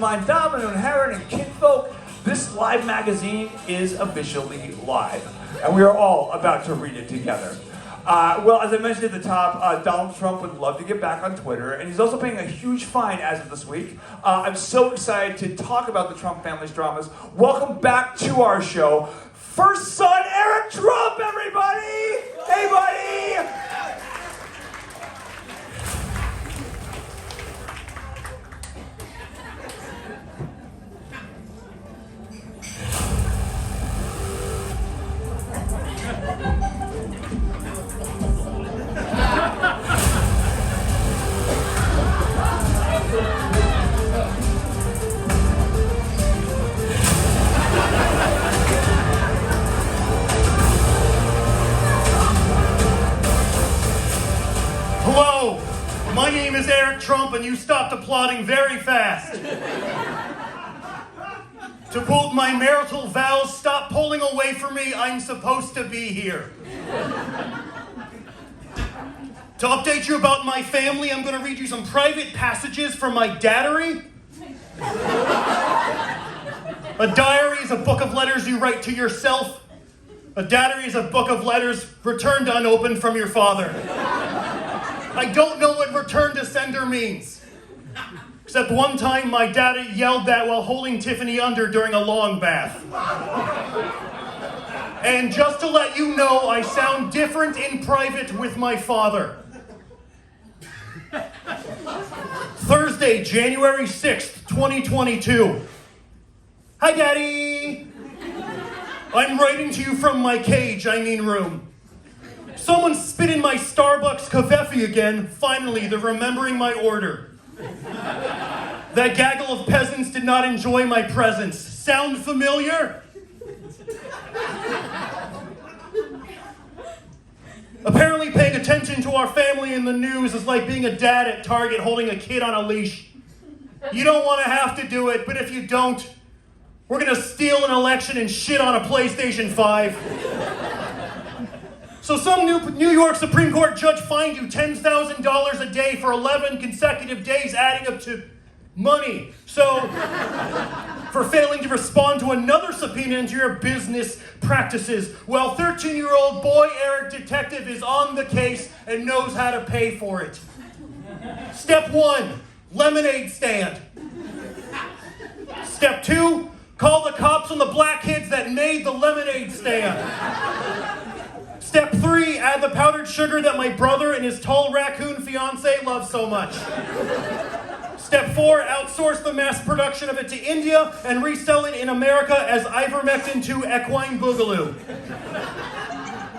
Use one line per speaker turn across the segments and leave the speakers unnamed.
Mine, Domino and Heron and Kinfolk, this live magazine is officially live, and we are all about to read it together. Well, as I mentioned at the top, Donald Trump would love to get back on Twitter, and he's also paying a huge fine as of this week. I'm so excited to talk about the Trump family's dramas. Welcome back to our show, first son Eric Trump, everybody! Hey, buddy!
Hello, my name is Eric Trump, and you stopped applauding very fast. To quote my marital vows, stop pulling away from me, I'm supposed to be here. To update you about my family, I'm going to read you some private passages from my diary. A diary is a book of letters you write to yourself. A diary is a book of letters returned unopened from your father. I don't know what return to sender means. Except one time my daddy yelled that while holding Tiffany under during a long bath. And just to let you know, I sound different in private with my father. Thursday, January 6th, 2022. Hi, Daddy. I'm writing to you from my cage, room. Someone spit in my Starbucks covfefe again. Finally, they're remembering my order. That gaggle of peasants did not enjoy my presence. Sound familiar? Apparently paying attention to our family in the news is like being a dad at Target holding a kid on a leash. You don't want to have to do it, but if you don't, we're going to steal an election and shit on a PlayStation 5. So some New York Supreme Court judge fined you $10,000 a day for 11 consecutive days, adding up to money. So, for failing to respond to another subpoena into your business practices, well, 13-year-old boy Eric Detective is on the case and knows how to pay for it. Step 1, lemonade stand. Step 2, call the cops on the black kids that made the lemonade stand. Step 3, add the powdered sugar that my brother and his tall raccoon fiance love so much. Step 4, outsource the mass production of it to India and resell it in America as ivermectin to equine boogaloo.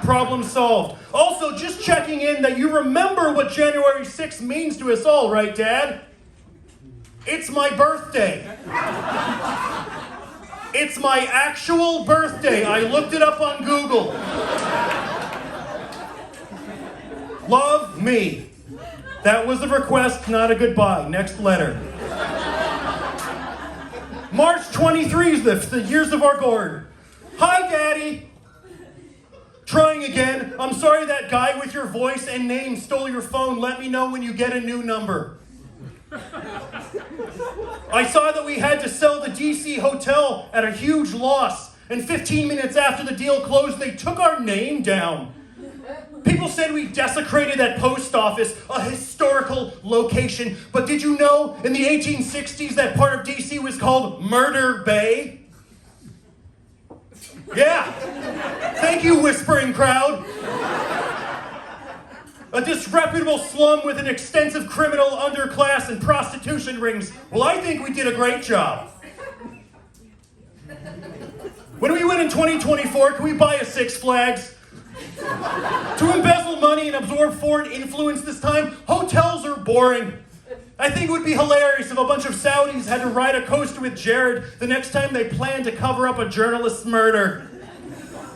Problem solved. Also, just checking in that you remember what January 6th means to us all, right, Dad? It's my birthday. It's my actual birthday. I looked it up on Google. Love me. That was a request, not a goodbye. Next letter. March 23 is the years of our gourd. Hi, Daddy. Trying again. I'm sorry that guy with your voice and name stole your phone. Let me know when you get a new number. I saw that we had to sell the DC hotel at a huge loss, and 15 minutes after the deal closed, they took our name down. People said we desecrated that post office, a historical location, but did you know in the 1860s that part of DC was called Murder Bay? Yeah. Thank you, whispering crowd. A disreputable slum with an extensive criminal underclass and prostitution rings. Well, I think we did a great job. When we win in 2024, can we buy a Six Flags? To embezzle money and absorb foreign influence this time, hotels are boring. I think it would be hilarious if a bunch of Saudis had to ride a coaster with Jared the next time they plan to cover up a journalist's murder.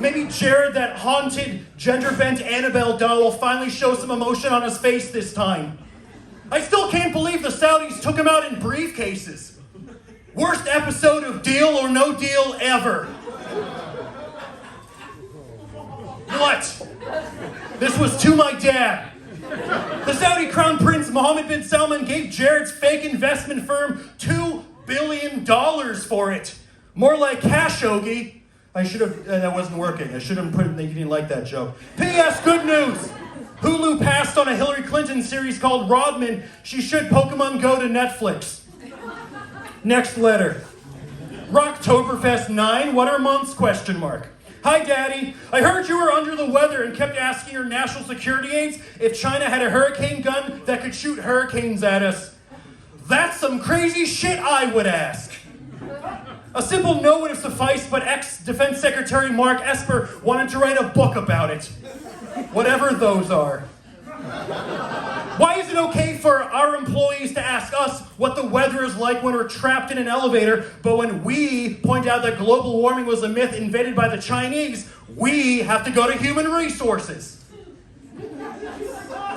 Maybe Jared, that haunted, gender-bent Annabelle doll, will finally show some emotion on his face this time. I still can't believe the Saudis took him out in briefcases. Worst episode of Deal or No Deal ever. What? This was to my dad. The Saudi Crown Prince Mohammed bin Salman gave Jared's fake investment firm $2 billion for it. More like Khashoggi. I should have, that wasn't working. I should have put, you didn't like that joke. P.S. Good news. Hulu passed on a Hillary Clinton series called Rodman. She should Pokemon Go to Netflix. Next letter. Rocktoberfest 9, what are months, question mark. Hi, Daddy. I heard you were under the weather and kept asking your national security aides if China had a hurricane gun that could shoot hurricanes at us. That's some crazy shit I would ask. A simple no would have sufficed, but ex-Defense Secretary Mark Esper wanted to write a book about it. Whatever those are. Why is it okay for our employees to ask us what the weather is like when we're trapped in an elevator, but when we point out that global warming was a myth invented by the Chinese, we have to go to human resources?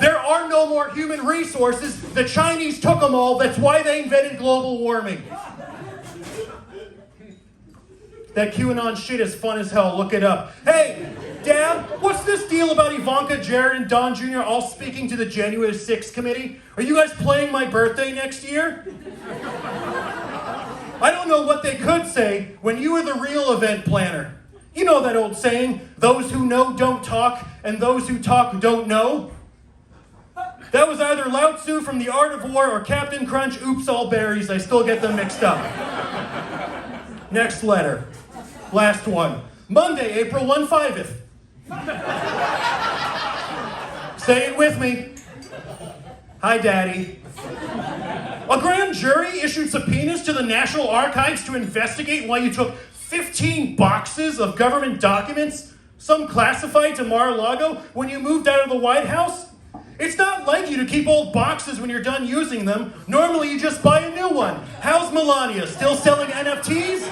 There are no more human resources. The Chinese took them all. That's why they invented global warming. That QAnon shit is fun as hell. Look it up. Hey, Dad, what's this deal about Ivanka, Jared, and Don Jr. all speaking to the January 6th committee? Are you guys playing my birthday next year? I don't know what they could say when you were the real event planner. You know that old saying, those who know don't talk, and those who talk don't know? That was either Lao Tzu from The Art of War or Captain Crunch, Oops All Berries. I still get them mixed up. Next letter. Last one. Monday, April 15th. Say it with me. Hi, Daddy. A grand jury issued subpoenas to the National Archives to investigate why you took 15 boxes of government documents, some classified to Mar-a-Lago, when you moved out of the White House. It's not like you to keep old boxes when you're done using them. Normally you just buy a new one. How's Melania? Still selling NFTs?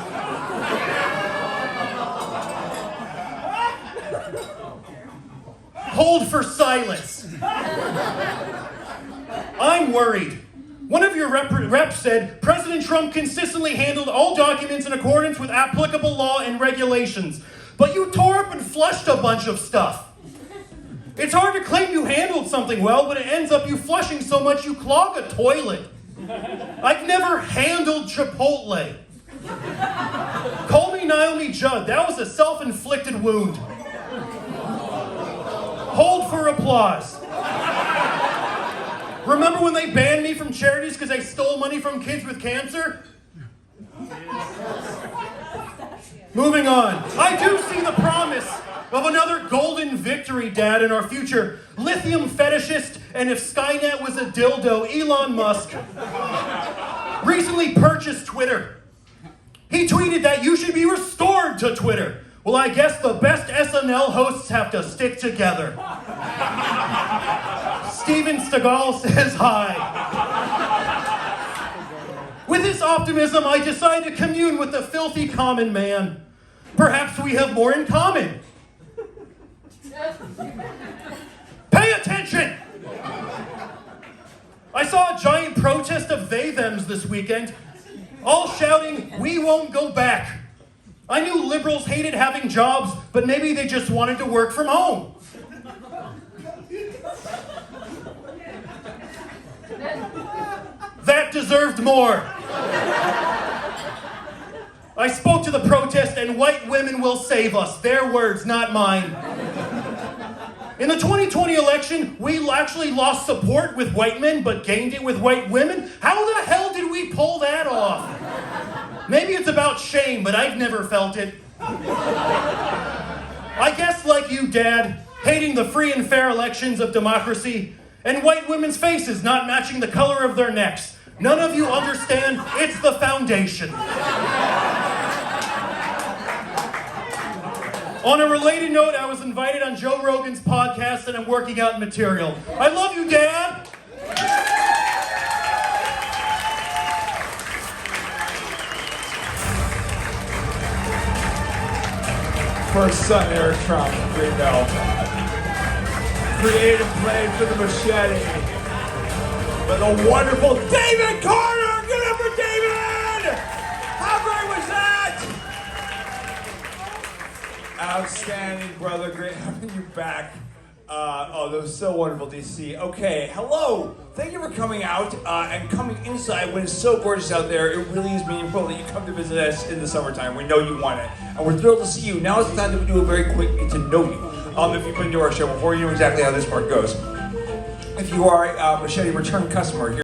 Hold for silence. I'm worried. One of your reps said President Trump consistently handled all documents in accordance with applicable law and regulations. But you tore up and flushed a bunch of stuff. It's hard to claim you handled something well when it ends up you flushing so much you clog a toilet. I've never handled Chipotle. Call me Naomi Judd. That was a self-inflicted wound. Hold for applause. Remember when they banned me from charities because I stole money from kids with cancer? Moving on. I do see the promise of another golden victory, Dad, in our future. Lithium fetishist, and if Skynet was a dildo, Elon Musk recently purchased Twitter. He tweeted that you should be restored to Twitter. Well, I guess the best SNL hosts have to stick together. Steven Seagal says hi. With this optimism, I decide to commune with the filthy common man. Perhaps we have more in common. Pay attention! I saw a giant protest of they-thems this weekend, all shouting, "We won't go back." I knew liberals hated having jobs, but maybe they just wanted to work from home. That deserved more. I spoke to the protest, and white women will save us. Their words, not mine. In the 2020 election, we actually lost support with white men, but gained it with white women. How the hell did we pull that off? Maybe it's about shame, but I've never felt it. I guess like you, Dad, hating the free and fair elections of democracy, and white women's faces not matching the color of their necks. None of you understand, it's the foundation. On a related note, I was invited on Joe Rogan's podcast and I'm working out material. I love you, Dad!
First son, Eric Trump, Green Belt. Created and played for the Machete. By the wonderful David Carter! Give it up for David! How great was that? Outstanding, brother. Great having you back. Oh, that was so wonderful, DC. Okay, hello. Thank you for coming out and coming inside when it's so gorgeous out there. It really is meaningful that you come to visit us in the summertime. We know you want it, and we're thrilled to see you. Now is the time that we do a very quick get to know you. If you've been to our show before, you know exactly how this part goes. If you are a Machete return customer,